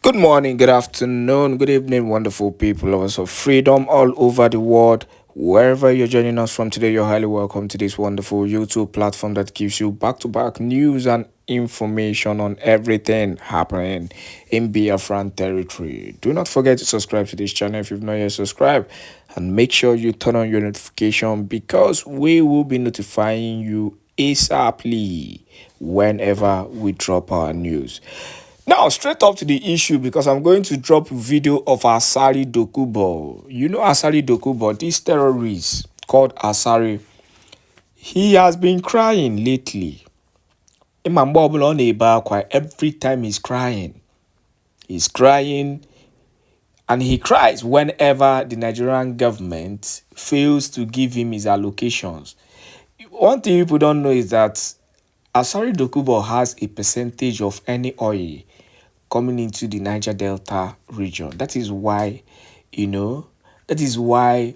Good morning, good afternoon, good evening, wonderful people, lovers of freedom all over the world. Wherever you're joining us from today, you're highly welcome to this wonderful YouTube platform that gives you back to back news and information on everything happening in Biafran territory. Do not forget to subscribe to this channel if you've not yet subscribed, and make sure you turn on your notification because we will be notifying you ASAPly whenever we drop our news. Now, straight up to the issue because I'm going to drop a video of Asari Dokubo. You know Asari Dokubo, this terrorist called Asari. He has been crying lately. Every time he's crying. He's crying and he cries whenever the Nigerian government fails to give him his allocations. One thing people don't know is that Asari Dokubo has a percentage of any oil coming into the Niger Delta region. That is why, you know, that is why,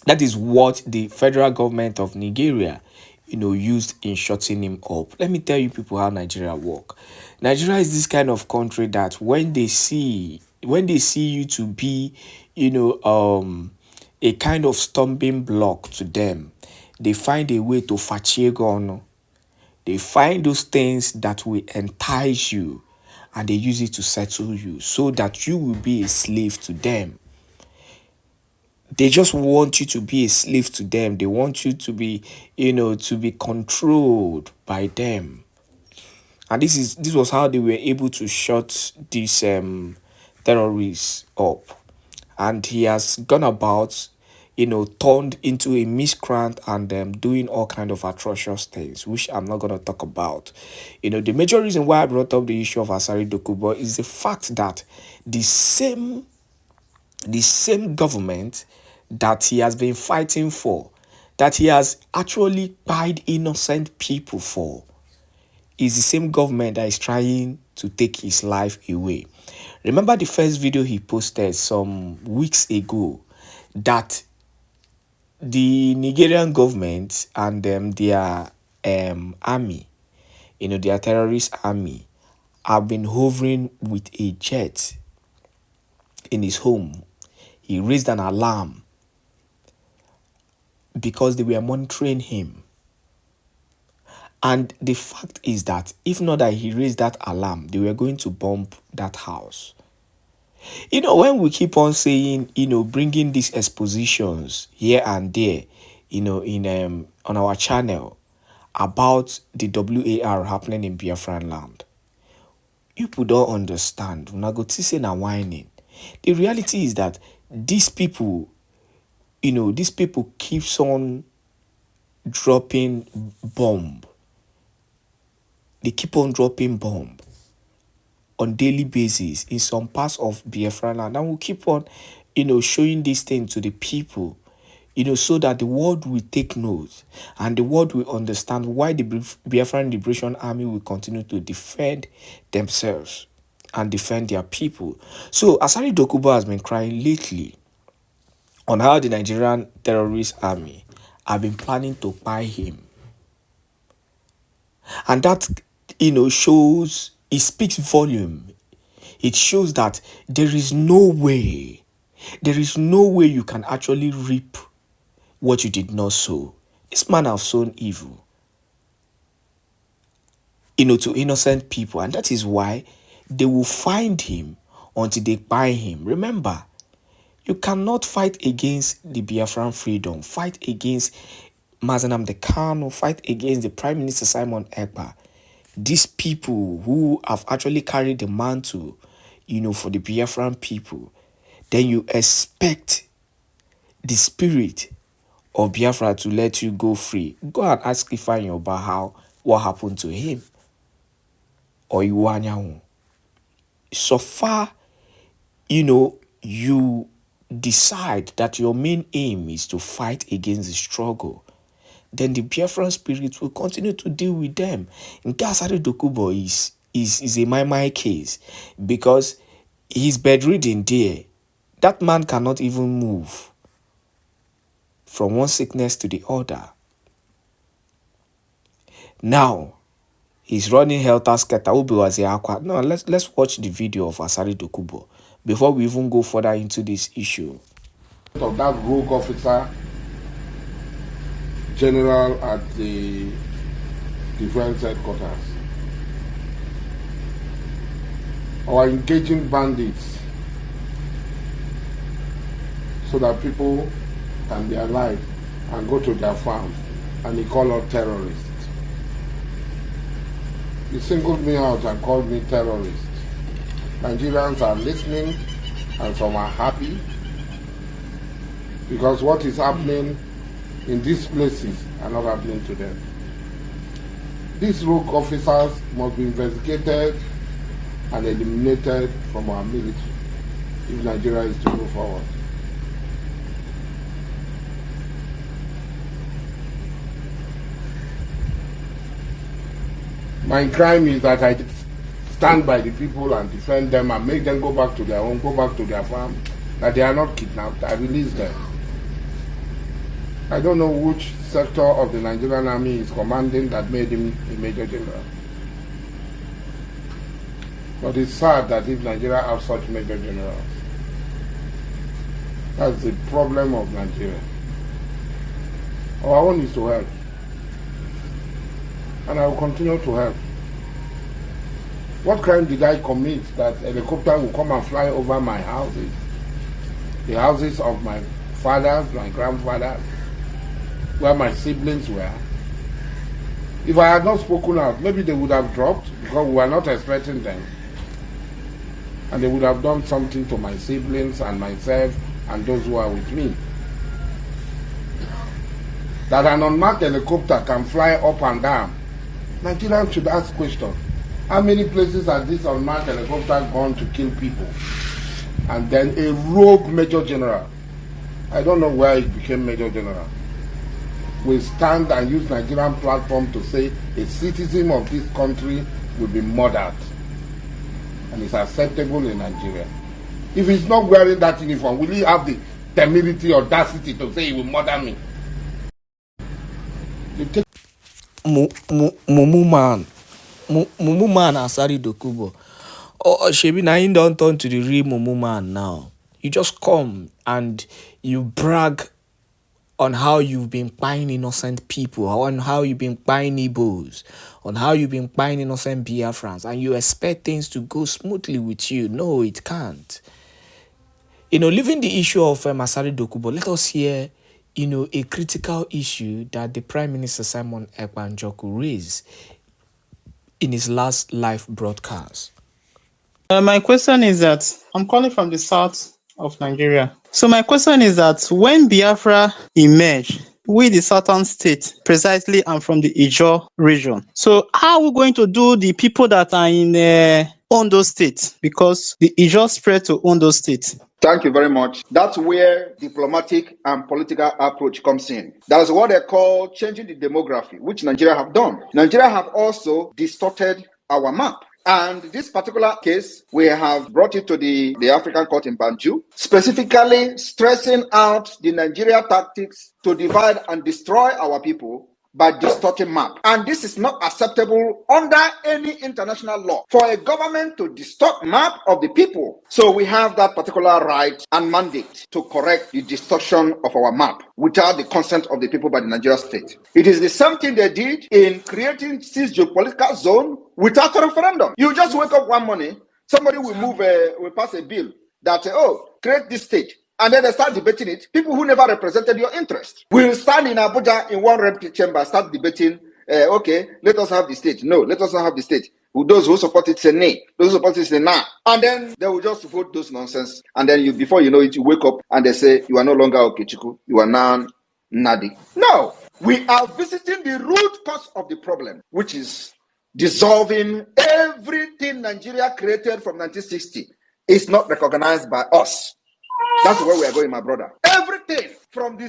that is what the federal government of Nigeria, used in shutting him up. Let me tell you people how Nigeria work. Nigeria is this kind of country that when they see you to be, a kind of stumbling block to them, they find a way to fatigue on. They find those things that will entice you and they use it to settle you so that you will be a slave to them. They just want you to be a slave to them. They want you to be, to be controlled by them. And this was how they were able to shut these terrorists up. And he has gone about, turned into a miscreant and doing all kind of atrocious things, which I'm not going to talk about. The major reason why I brought up the issue of Asari Dokubo is the fact that the same government that he has been fighting for, that he has actually pied innocent people for, is the same government that is trying to take his life away. Remember the first video he posted some weeks ago that the Nigerian government and their army, their terrorist army, have been hovering with a jet in his home. He raised an alarm because they were monitoring him. And the fact is that if not that he raised that alarm, they were going to bomb that house. When we keep on saying, bringing these expositions here and there, in on our channel about the WAR happening in Biafran land, people don't understand. When I go to say now whining, the reality is that these people keeps on dropping bomb. They keep on dropping bomb on daily basis in some parts of Biafra land, and we'll keep on, showing this thing to the people, so that the world will take note and the world will understand why the Biafran Liberation Army will continue to defend themselves and defend their people. So Asari Dokubo has been crying lately on how the Nigerian terrorist army have been planning to buy him. And that, shows, it speaks volume. It shows that there is no way you can actually reap what you did not sow. This man have sown evil, to innocent people. And that is why they will find him until they buy him. Remember, you cannot fight against the Biafran freedom, fight against Nnamdi Kanu, fight against the Prime Minister Simon Èkpá. These people who have actually carried the mantle, for the Biafran people, then you expect the spirit of Biafra to let you go free. Go and ask Ifeanyi Oba how what happened to him. Or Iwanyahu. So far, you decide that your main aim is to fight against the struggle, then the Biafran spirit will continue to deal with them. In Asari Dokubo is a my case because he's bedridden there. That man cannot even move from one sickness to the other. Now, He's running helter skelter. No, let's watch the video of Asari Dokubo before we even go further into this issue. Of that rogue officer general at the defense headquarters, or engaging bandits so that people can be alive and go to their farms, and he called us terrorists. He singled me out and called me terrorist. Nigerians are listening and some are happy because what is happening in these places are not happening to them. These rogue officers must be investigated and eliminated from our military if Nigeria is to move forward. My crime is that I stand by the people and defend them and make them go back to their home, go back to their farm, that they are not kidnapped. I release them. I don't know which sector of the Nigerian army is commanding that made him a major general. But it's sad that if Nigeria have such major generals, that's the problem of Nigeria. Our own is to help. And I will continue to help. What crime did I commit that a helicopter will come and fly over my houses? The houses of my fathers, my grandfathers, where my siblings were. If I had not spoken out, maybe they would have dropped because we were not expecting them. And they would have done something to my siblings and myself and those who are with me. That an unmarked helicopter can fly up and down. Nigerians should ask questions. How many places has this unmarked helicopter gone to kill people? And then a rogue major general, I don't know where he became major general, will stand and use Nigerian platform to say a citizen of this country will be murdered. And it's acceptable in Nigeria. If he's not wearing that uniform, will he have the temerity, audacity to say he will murder me? Mumu man Asari Dokubo. Oh, Shebi, now you don't turn to the real Mumu man now. You just come and you brag on how you've been buying innocent people, on how you've been buying Igbos, on how you've been buying innocent Biafrans, and you expect things to go smoothly with you. No, it can't. Leaving the issue of Asari Dokubo, let us hear, a critical issue that the Prime Minister Simon Èkpá raised in his last live broadcast. My question is that I'm calling from the south of Nigeria. So my question is that when Biafra emerged, we the southern state, precisely I'm from the Ijaw region. So how are we going to do the people that are in Ondo State? Because the Ijaw spread to Ondo State. Thank you very much. That's where diplomatic and political approach comes in. That's what they call changing the demography, which Nigeria have done. Nigeria have also distorted our map. And this particular case, we have brought it to the African court in Banjul, specifically stressing out the Nigeria tactics to divide and destroy our people by distorting map. And this is not acceptable under any international law for a government to distort map of the people. So we have that particular right and mandate to correct the distortion of our map without the consent of the people by the Nigeria state. It is the same thing they did in creating this geopolitical zone without a referendum. You just wake up one morning, somebody will pass a bill that, create this state. And then they start debating it. People who never represented your interest will stand in Abuja in one rep chamber, start debating, okay, let us have the state. No, let us not have the state. Those who support it say nay. Those who support it say nah. And then they will just vote those nonsense. And then before you know it, you wake up and they say, you are no longer Okechukwu. You are now Nnadi. No, we are visiting the root cause of the problem, which is dissolving everything Nigeria created from 1960 is not recognized by us. That's where we are going, my brother. Everything from the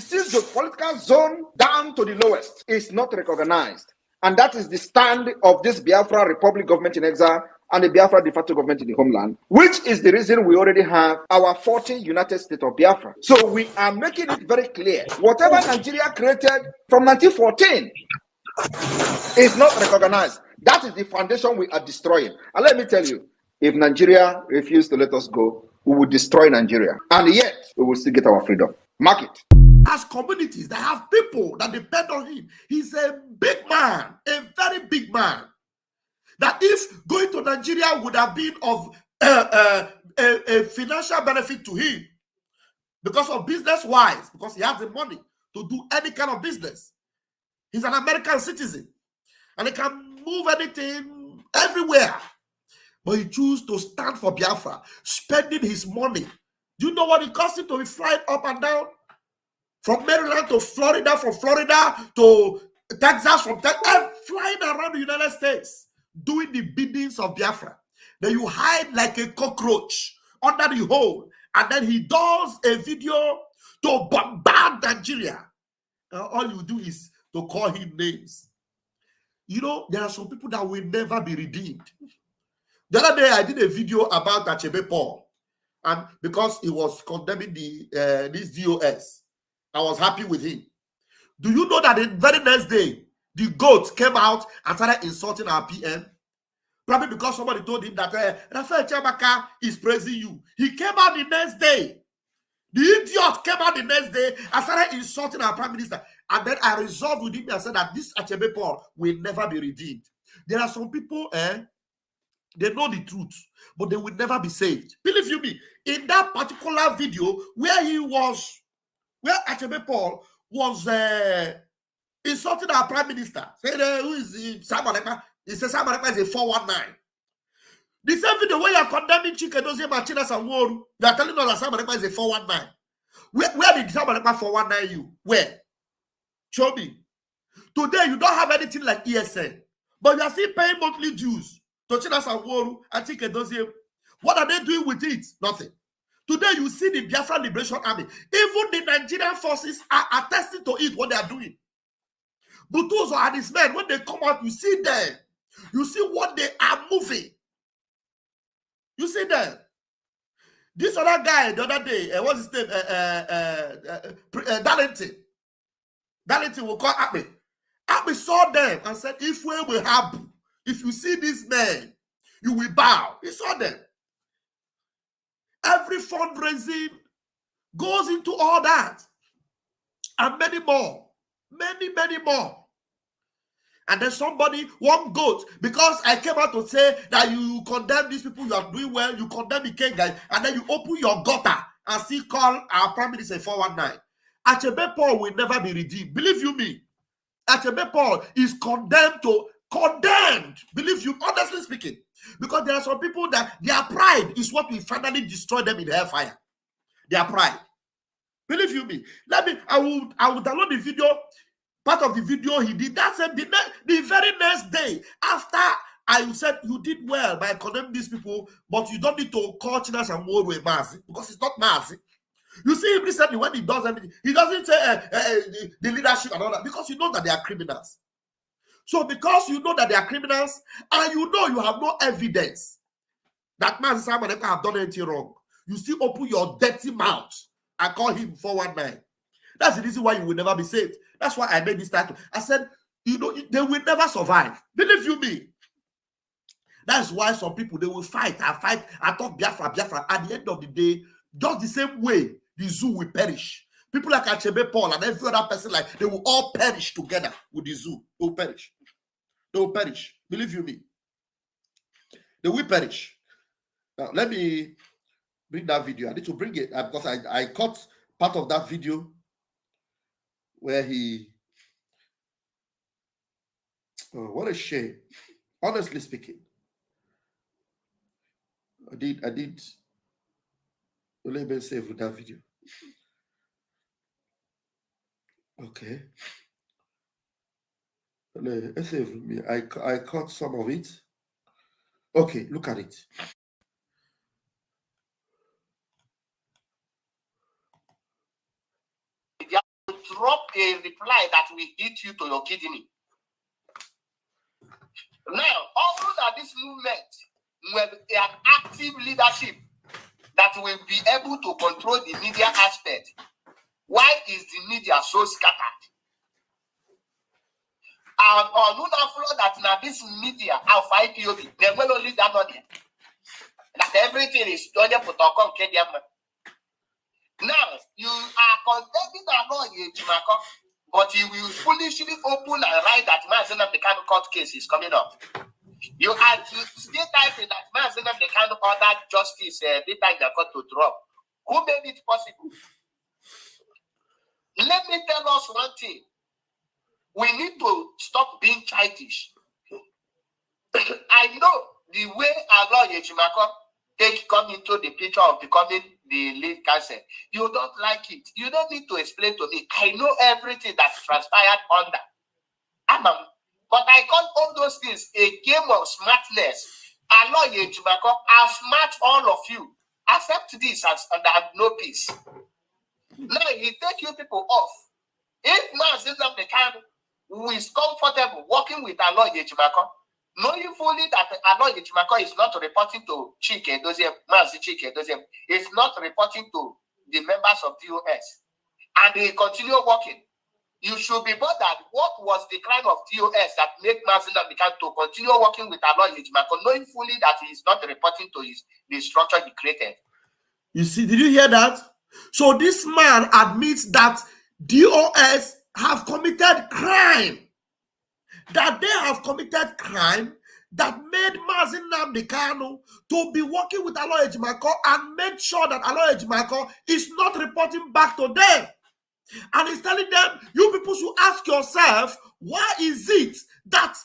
political zone down to the lowest is not recognized. And that is the stand of this Biafra Republic government in exile and the Biafra de facto government in the homeland, which is the reason we already have our 40 United States of Biafra. So we are making it very clear. Whatever Nigeria created from 1914 is not recognized. That is the foundation we are destroying. And let me tell you, if Nigeria refused to let us go, we would destroy Nigeria. And yet, we will still get our freedom. Mark it. As communities that have people that depend on him, he's a big man, a very big man. That if going to Nigeria would have been of a financial benefit to him, because of business-wise, because he has the money to do any kind of business. He's an American citizen, and he can move anything everywhere. But he chose to stand for Biafra, spending his money. Do you know what it cost him to be flying up and down? From Maryland to Florida, from Florida to Texas, from Texas, flying around the United States, doing the biddings of Biafra. Then you hide like a cockroach under the hole, and then he does a video to bombard Nigeria. All you do is to call him names. You know, there are some people that will never be redeemed. The other day, I did a video about Achebe Paul, and because he was condemning this DOS, I was happy with him. Do you know that the very next day, the goat came out and started insulting our PM? Probably because somebody told him that Rafael Chamaka is praising you. He came out the next day. The idiot came out the next day and started insulting our prime minister. And then I resolved with him and said that this Achebe Paul will never be redeemed. There are some people, they know the truth, but they will never be saved. Believe you me, in that particular video where Achebe Paul was insulting our prime minister, saying, who is Simon Ekpá? He says Simon Ekpá is a 419. The same video where you are condemning Chikedozie Martinez and Woru, you are telling us that Simon Ekpá is a 419. Where did Simon Ekpá 419 you? Where? Show me. Today, you don't have anything like ESN, but you are still paying monthly dues to Chinasa and Woru and Chikedozie. What are they doing with it? Nothing. Today, you see the Biafra Liberation Army. Even the Nigerian forces are attesting to it, what they are doing. But those are these men, when they come out, you see them. You see what they are moving. You see them. This other guy, the other day, what's his name? Darlington. Darlington will call Èkpá. Èkpá saw them and said, if we will have, if you see these men, you will bow. He saw them. Every fundraising goes into all that. And many more. Many, many more. And then somebody, one goat, because I came out to say that you condemn these people, you are doing well, you condemn the king guys, and then you open your gutter and still call our prime minister 419. Achebe Paul will never be redeemed. Believe you me. Achebe Paul is condemned, believe you, honestly speaking. Because there are some people that their pride is what will finally destroy them in hellfire. Their pride. Believe you me. I will download the video. Part of the video he did. That's the very next day after I said you did well by condemning these people, but you don't need to call Chinas and Woru a Mazi because it's not Mazi. You see him recently when he does everything, he doesn't say the leadership and all that because you know that they are criminals. So because you know that they are criminals and you know you have no evidence that Mazi Simon Ekpá have done anything wrong, you still open your dirty mouth and call him 419. That's the reason why you will never be saved. That's why I made this title. I said, you know, they will never survive. Believe you me. That's why some people, they will fight and talk Biafra. At the end of the day, just the same way the zoo will perish. People like Achebe Paul and every other person, like they will all perish together with the zoo. They will perish. They will perish. Believe you me. They will perish. Now, let me bring that video. I need to bring it because I caught part of that video where he, oh, what a shame. Honestly speaking, I did let me save with that video. Okay. Let's save with me. I caught some of it. Okay, look at it. Drop a reply that will hit you to your kidney. Now, although that this movement will be an active leadership that will be able to control the media aspect, why is the media so scattered? And on una flow that now this media and for IPOB, they will only that money. That everything is done protocol. Now you are condemning a law in Jimako, but you will foolishly open and write that Nnamdi Kanu court case is coming up. You are still typing that Nnamdi Kanu ordered justice later in the court to drop. Who made it possible? Let me tell us one thing. We need to stop being childish. I know the way Alo Yejimako come into the picture of becoming the lead counsel. You don't like it. You don't need to explain to me. I know everything that transpired under. But I call all those things a game of smartness. Alo Yejimako, I'll smart all of you. Accept this as and have no peace. Now he take you people off. If Nnamdi Kanu who is comfortable working with Alo Yejimako, knowing fully that Alo Yejimako is not reporting to Chike Doziem, Mazi Chike Doziem, is not reporting to the members of DOS, and they continue working, you should be bothered. What was the crime of DOS that made Nnamdi Kanu to continue working with Alo Yejimako, knowing fully that he is not reporting to the structure he created? You see, did you hear that? So this man admits that DOS have committed crime. That they have committed crime that made Nnamdi Kanu to be working with Alo Yejimako and made sure that Alo Yejimako is not reporting back to them. And he's telling them, you people should ask yourself, why is it that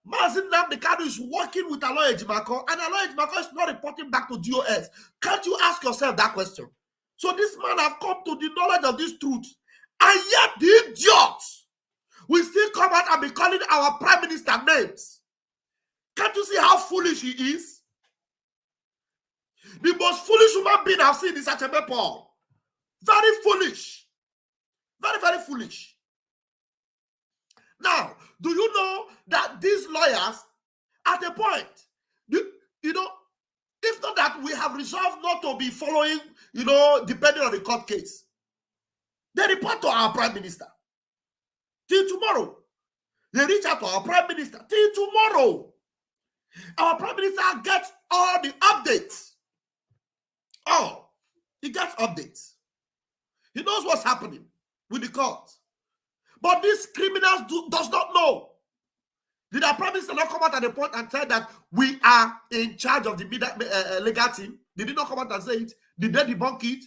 Nnamdi Kanu is working with Alo Yejimako and Alo Yejimako is not reporting back to DOS? Can't you ask yourself that question? So this man have come to the knowledge of this truth. And yet the idiots will still come out and be calling our prime minister names. Can't you see how foolish he is? The most foolish human being I've seen is Achebe Paul. Very foolish. Very, very foolish. Now, do you know that these lawyers, at a point, you know, if not that we have resolved not to be following, you know, depending on the court case, they report to our prime minister. Till tomorrow. They reach out to our prime minister. Till tomorrow. Our prime minister gets all the updates. Oh, he gets updates. He knows what's happening with the court. But these criminals does not know. Did our prime minister not come out at the point and tell that we are in charge of the legal team? Did he not come out and say it? Did they debunk it?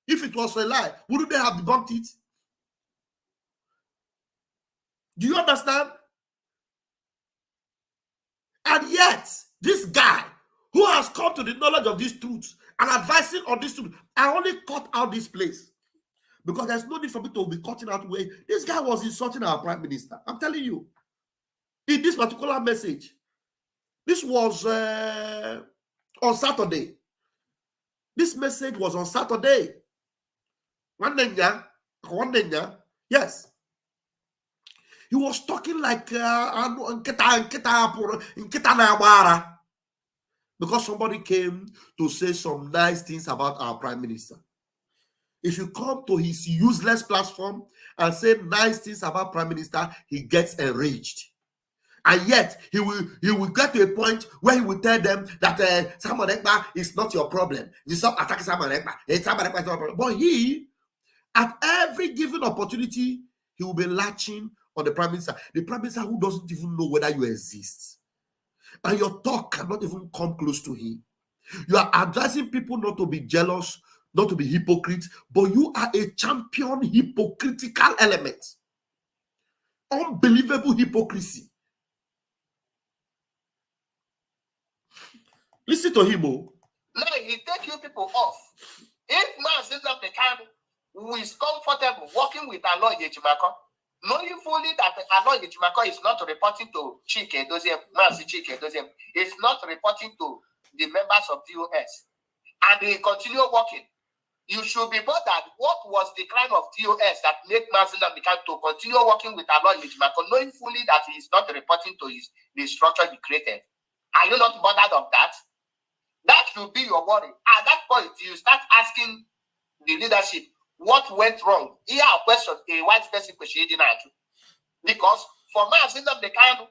If it was a lie, wouldn't they have debunked it? Do you understand? And yet, this guy who has come to the knowledge of these truths and advising on this truth, I only cut out this place because there's no need for me to be cutting out where this guy was insulting our prime minister. I'm telling you, in this particular message, this was on Saturday. This message was on Saturday. Yes. He was talking like because somebody came to say some nice things about our prime minister. If you come to his useless platform and say nice things about prime minister, he gets enraged. And yet he will get to a point where he will tell them that Samuel Èkpá is not your problem. You stop attacking Samuel Èkpá. Samuel Èkpá is not your problem. But he, at every given opportunity, he will be latching on the prime minister. The prime minister who doesn't even know whether you exist. And your talk cannot even come close to him. You are advising people not to be jealous, not to be hypocrites, but you are a champion hypocritical element. Unbelievable hypocrisy. Listen to him. Oh. Now he take you people off. If Nnamdi Kanu who is comfortable working with Alo Yejimako, knowing fully that Alo Yejimako is not reporting to Chike Doziem, Mazi Chike Doziem, is not reporting to the members of DOS, and they continue working, you should be bothered. What was the crime of DOS that made Nnamdi Kanu to continue working with Alo Yejimako, knowing fully that he is not reporting to the structure he created? Are you not bothered of that? That should be your worry. At that point, you start asking the leadership what went wrong. Here, a question, a white person question, because for Mazi Nnamdi Kanu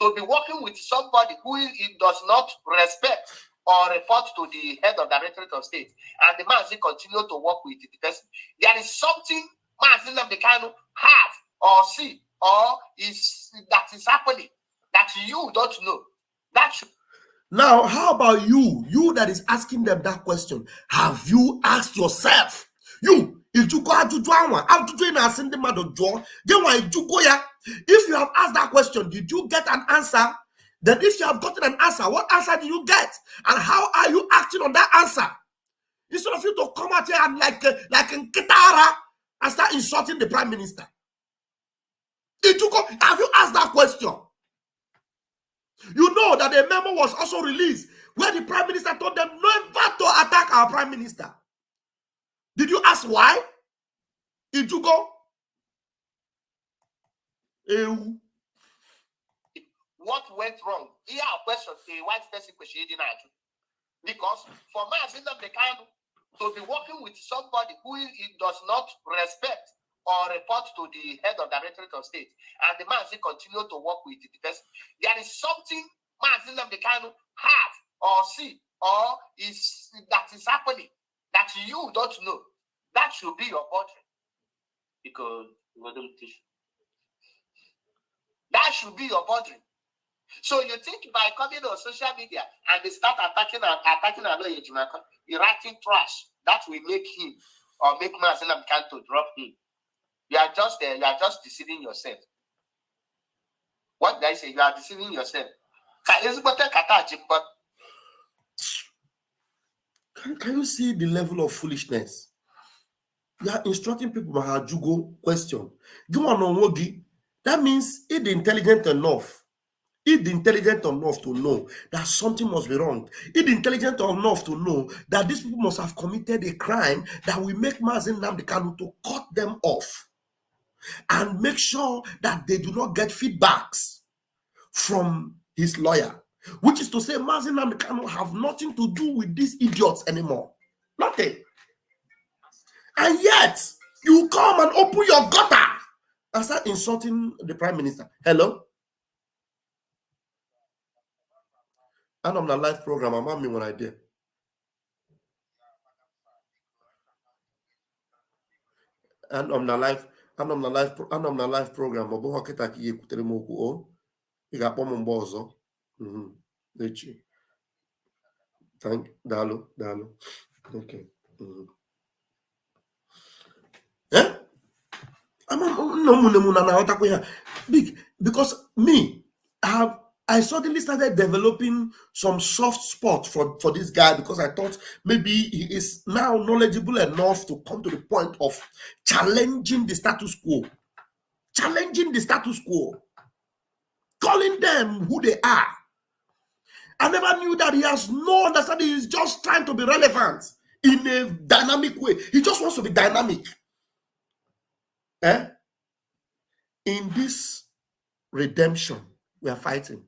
to be working with somebody who he does not respect or report to the head of the Directorate of State, and the Mazi continue to work with the person, there is something Mazi Nnamdi Kanu have or see or that is happening that you don't know. That should. Now, how about you? You that is asking them that question. Have you asked yourself? You, if you have asked that question, did you get an answer? Then if you have gotten an answer, what answer did you get? And how are you acting on that answer? Instead of you to come out here and like in Kitara and start insulting the Prime Minister. Have you asked that question? You know that a memo was also released where the Prime Minister told them never to attack our Prime Minister. Did you ask why? Did you go? What went wrong? Here a question, a white person question, because for Mazi Nnamdi Kanu to be working with somebody who he does not respect or report to the head of the Directorate of State, and the Mazi continue to work with the person, there is something Mazi Nnamdi Kanu have or see or that is happening that you don't know. That should be your portrait. Because that should be your portrait. So you think by coming on social media and they start attacking Aloye Ejimaka, you're writing trash that will make him or make Mazi Nnamdi Kanu to drop him. You are just deceiving yourself. What did I say? You are deceiving yourself. Can you see the level of foolishness? You are instructing people about Jugo question. That means it's intelligent enough. It's intelligent enough to know that something must be wrong. It's intelligent enough to know that these people must have committed a crime that will make Mazi Nnamdi Kanu to cut them off and make sure that they do not get feedbacks from his lawyer, which is to say Mazi Nnamdi Kanu have nothing to do with these idiots anymore. Nothing. And yet, you come and open your gutter and start insulting the Prime Minister. Hello? And on the live program, I'm on me when I did. And on the live program, Obo Hoketa ki yekutere moku o. Iga pomo mbozo. Dechi. Thank Dalo. Okay. Eh? Because me, I suddenly started developing some soft spot for this guy because I thought maybe he is now knowledgeable enough to come to the point of challenging the status quo. Calling them who they are. I never knew that he has no understanding. He's just trying to be relevant in a dynamic way. He just wants to be dynamic. In this redemption we are fighting,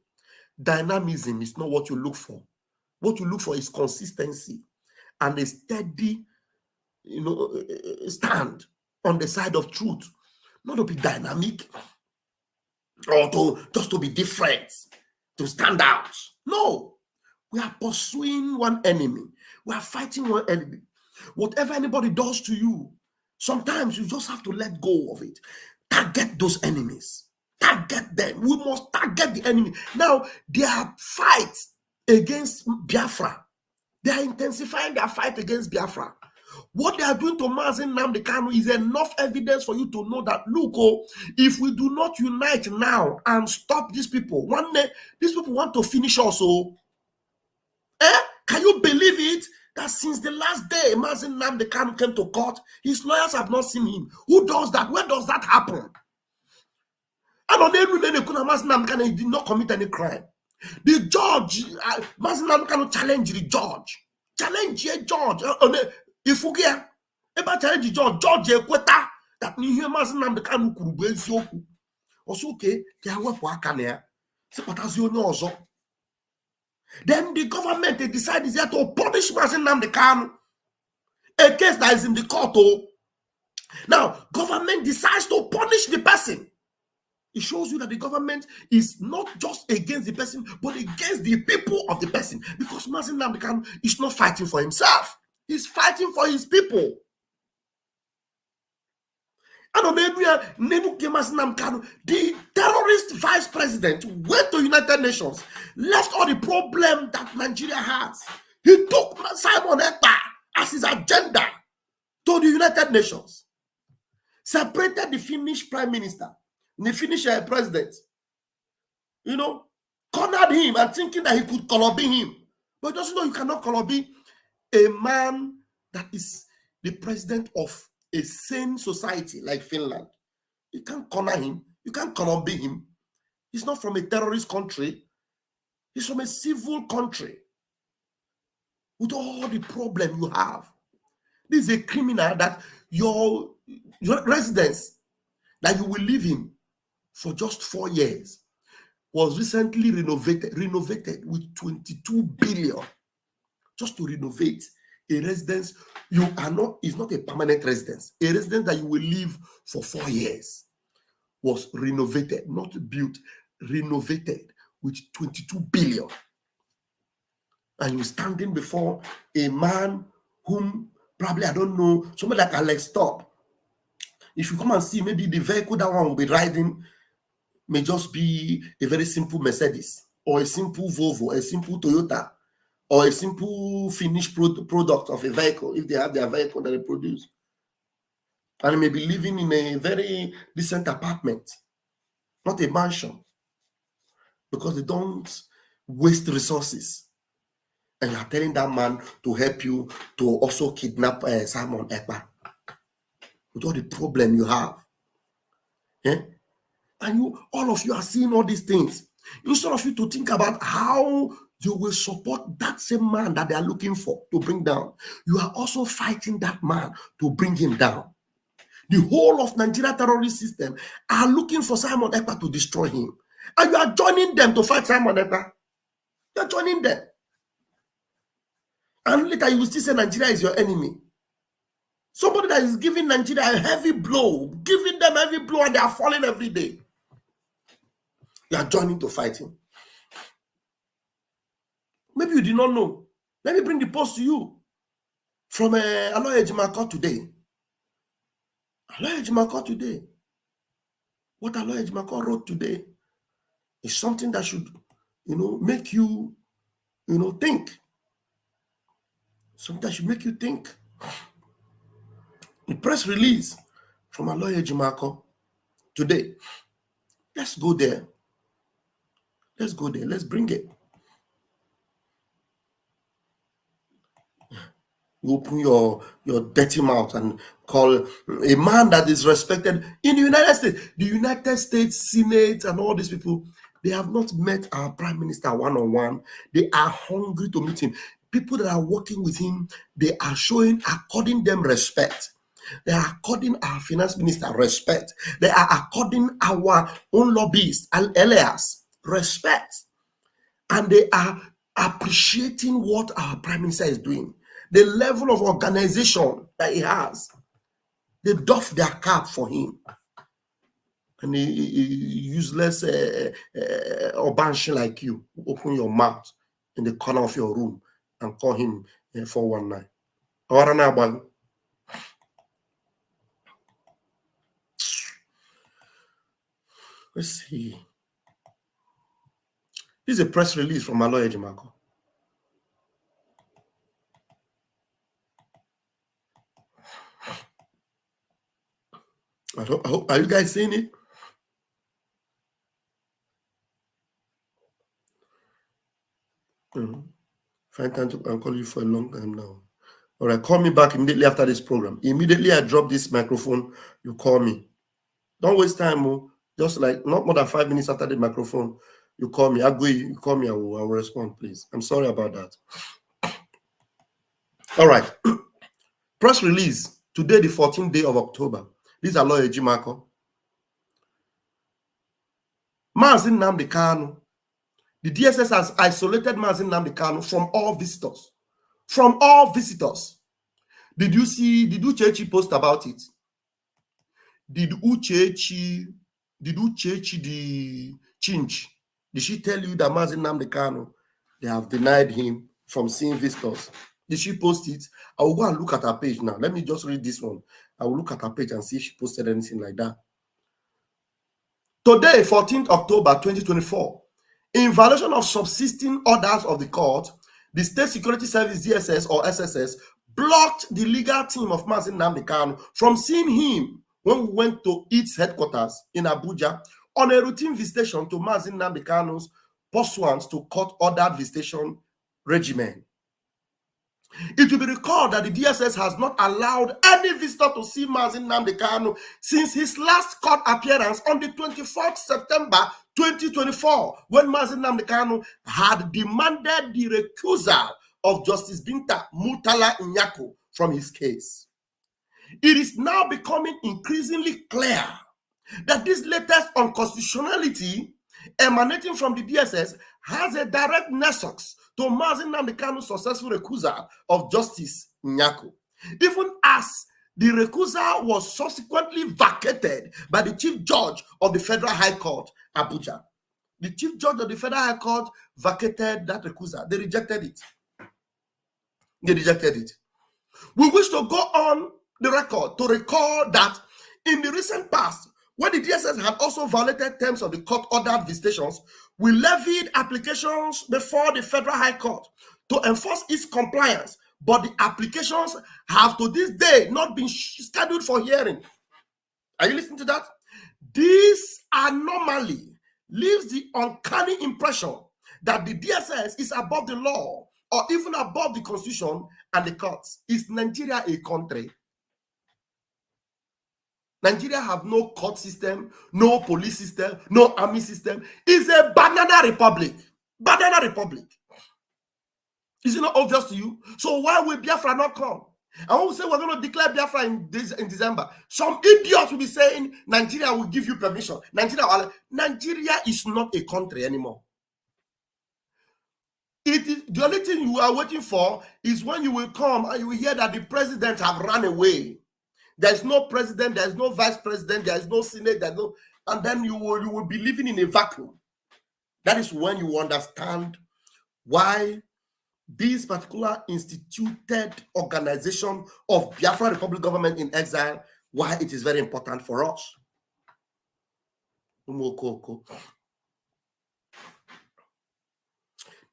dynamism is not what you look for. What you look for is consistency and a steady, stand on the side of truth. Not to be dynamic or to be different, to stand out. No, we are pursuing one enemy. We are fighting one enemy. Whatever anybody does to you, sometimes you just have to let go of it. Target those enemies. Target them. We must target the enemy. Now, their fight against Biafra, they are intensifying their fight against Biafra. What they are doing to Mazi Nnamdi Kanu is enough evidence for you to know that, look, if we do not unite now and stop these people, one day, these people want to finish us. Can you believe it? That since the last day Mazi Nnamdi Kanu came to court, his lawyers have not seen him. Who does that? Where does that happen? And on every day, Mazi Nnamdi Kanu did not commit any crime. The judge, Mazi Nnamdi Kanu challenged the judge. Challenge a judge. If you get about challenge the judge equata that you hear Mazi Nnamdi Kanu kurube eziokwu. Also, okay, they are work for Akane. Then the government, they decide is there to punish Mazi Nnamdi Kanu. A case that is in the court. Now, government decides to punish the person. It shows you that the government is not just against the person, but against the people of the person. Because Mazi Nnamdi Kanu is not fighting for himself. He's fighting for his people. The terrorist vice president went to United Nations, left all the problem that Nigeria has. He took Simon Èkpá as his agenda to the United Nations, separated the Finnish prime minister, the Finnish president, cornered him and thinking that he could colobi him. But he doesn't know you cannot colobi a man that is the president of a sane society like Finland. You can't corner him. You can't colobi him. He's not from a terrorist country. He's from a civil country with all the problem you have. This is a criminal that your residence that you will live in for just 4 years was recently renovated with 22 billion just to renovate a residence. It's not a permanent residence. A residence that you will live for 4 years was renovated, not built, renovated with 22 billion. And you're standing before a man whom probably, I don't know, somebody like Alex Stop. If you come and see, maybe the vehicle that one will be riding may just be a very simple Mercedes, or a simple Volvo, a simple Toyota, or a simple finished product of a vehicle, if they have their vehicle that they produce. And may be living in a very decent apartment, not a mansion, because they don't waste resources. And you are telling that man to help you to also kidnap Simon Èkpá with all the problem you have. Yeah? And all of you are seeing all these things. Instead of you to think about how you will support that same man that they are looking for to bring down, you are also fighting that man to bring him down. The whole of Nigeria terrorist system are looking for Simon Èkpá to destroy him. And you are joining them to fight Simon Èkpá. You are joining them. And later you will still say Nigeria is your enemy. Somebody that is giving Nigeria a heavy blow, giving them heavy blow, and they are falling every day. You are joining to fight him. Maybe you did not know. Let me bring the post to you from Aloy Ejimako today. Aloy Ejimako today. What Aloy Ejimako wrote today is something that should, make you, think. Something that should make you think. The press release from Aloy Ejimako today. Let's go there. Let's go there. Let's bring it. You open your dirty mouth and call a man that is respected in the United States. The United States Senate and all these people, they have not met our Prime Minister one-on-one. They are hungry to meet him. People that are working with him, they are according them respect. They are according our finance minister respect. They are according our own lobbyists and alias respect. And they are appreciating what our Prime Minister is doing. The level of organization that he has. They doff their cap for him. And he useless Obanshi like you, open your mouth in the corner of your room and call him 419. Let's see. This is a press release from Aloy Ejimako. Are you guys seeing it? Find time to call you for a long time now. All right, call me back immediately after this program. Immediately I drop this microphone, you call me. Don't waste time. Just like not more than 5 minutes after the microphone, you call me. You call me, I will respond, please. I'm sorry about that. All right. Press release. Today, the 14th day of October. This is Aloy Ejimako. Mazi Nnamdi Kanu. The DSS has isolated Mazi Nnamdi Kanu from all visitors. From all visitors. Did Uchechi post about it? Did Uchechi Did Uchechi the Chinch? Did she tell you that Nnamdi Kanu, they have denied him from seeing visitors? Did she post it? I will go and look at her page now. Let me just read this one. I will look at her page and see if she posted anything like that. Today, 14th October 2024, in violation of subsisting orders of the court, the State Security Service DSS or SSS blocked the legal team of Nnamdi Kanu from seeing him when we went to its headquarters in Abuja on a routine visitation to Nnamdi Kanu's pursuant to court-ordered visitation regimen. It will be recalled that the DSS has not allowed any visitor to see Nnamdi Kanu since his last court appearance on the 24th September 2024, when Nnamdi Kanu had demanded the recusal of Justice Binta Murtala Nyako from his case. It is now becoming increasingly clear that this latest unconstitutionality emanating from the DSS has a direct nexus to Nnamdi Kanu's successful recusal of Justice Nyako, even as the recusal was subsequently vacated by the Chief Judge of the Federal High Court, Abuja. The Chief Judge of the Federal High Court vacated that recusal. They rejected it. They rejected it. We wish to go on the record to recall that in the recent past, when the DSS had also violated terms of the court-ordered visitations, we levied applications before the Federal High Court to enforce its compliance, but the applications have to this day not been scheduled for hearing. Are you listening to that? This anomaly leaves the uncanny impression that the DSS is above the law or even above the Constitution and the courts. Is Nigeria a country? Nigeria have no court system, no police system, no army system. It's a banana republic. Banana republic. Is it not obvious to you? So why will Biafra not come? And when we say we're going to declare Biafra in December, some idiots will be saying Nigeria will give you permission. Nigeria is not a country anymore. It is the only thing you are waiting for is when you will come and you will hear that the president have run away. There is no president, there is no vice president, there is no senate, there is no, and then you will be living in a vacuum. That is when you understand why this particular instituted organization of Biafra Republic Government in Exile, why it is very important for us.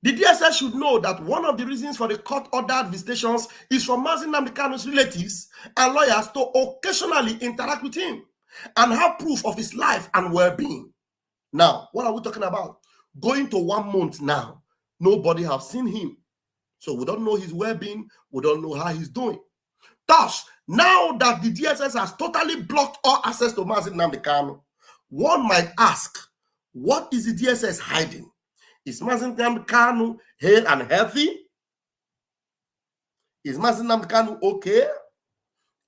The DSS should know that one of the reasons for the court-ordered visitations is for Nnamdi Kanu's relatives and lawyers to occasionally interact with him and have proof of his life and well-being. Now, what are we talking about? Going to 1 month now, nobody has seen him. So we don't know his well-being, we don't know how he's doing. Thus, now that the DSS has totally blocked all access to Nnamdi Kanu, one might ask, what is the DSS hiding? Is Nnamdi Kanu hale and healthy? Is Nnamdi Kanu okay?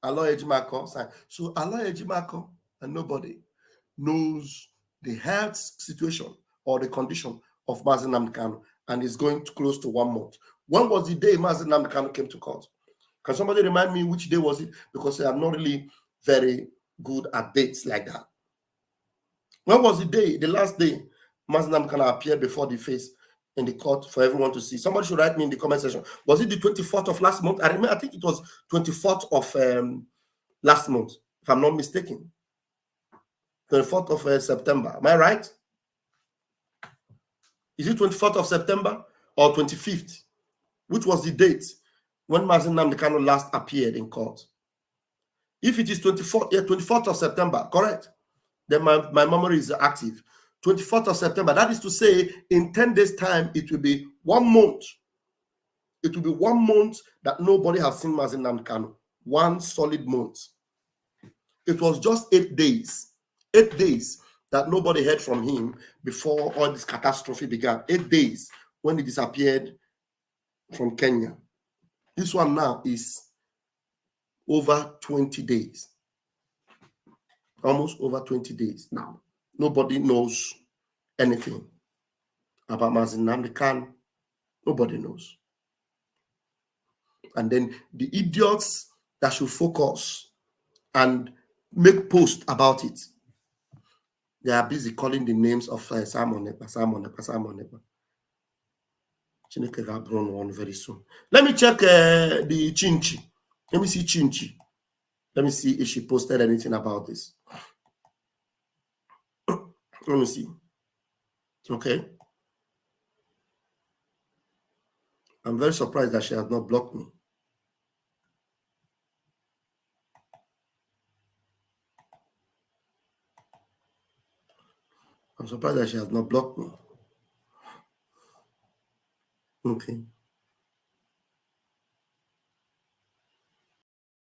Aloy Ejimako. So Aloy Ejimako and nobody knows the health situation or the condition of Nnamdi Kanu, and is going to close to 1 month. When was the day Nnamdi Kanu came to court? Can somebody remind me which day was it? Because I'm not really very good at dates like that. When was the day, the last day Nnamdi Kanu appeared before the face in the court for everyone to see? Somebody should write me in the comment section. Was it the 24th of last month? I think it was 24th of last month, if I'm not mistaken. 24th of September. Am I right? Is it 24th of September or 25th? Which was the date when Nnamdi Kanu last appeared in court? If it is 24th of September, correct? Then my memory is active. 24th of September, that is to say, in 10 days' time, it will be 1 month. It will be 1 month that nobody has seen Nnamdi Kanu. 1 solid month. It was just 8 days. 8 days that nobody heard from him before all this catastrophe began. 8 days when he disappeared from Kenya. This one now is over 20 days. Almost over 20 days now. Nobody knows anything about Nnamdi Kanu. Nobody knows. And then the idiots that should focus and make posts about it They are busy calling the names of Simon Ekpá, Simon Ekpá, Simon Ekpá. Chineke ga bring one very soon. Let me check the Chinchi. Let me see Chinchi. Let me see if she posted anything about this. Let me see. Okay. I'm very surprised that she has not blocked me. I'm surprised that she has not blocked me. Okay.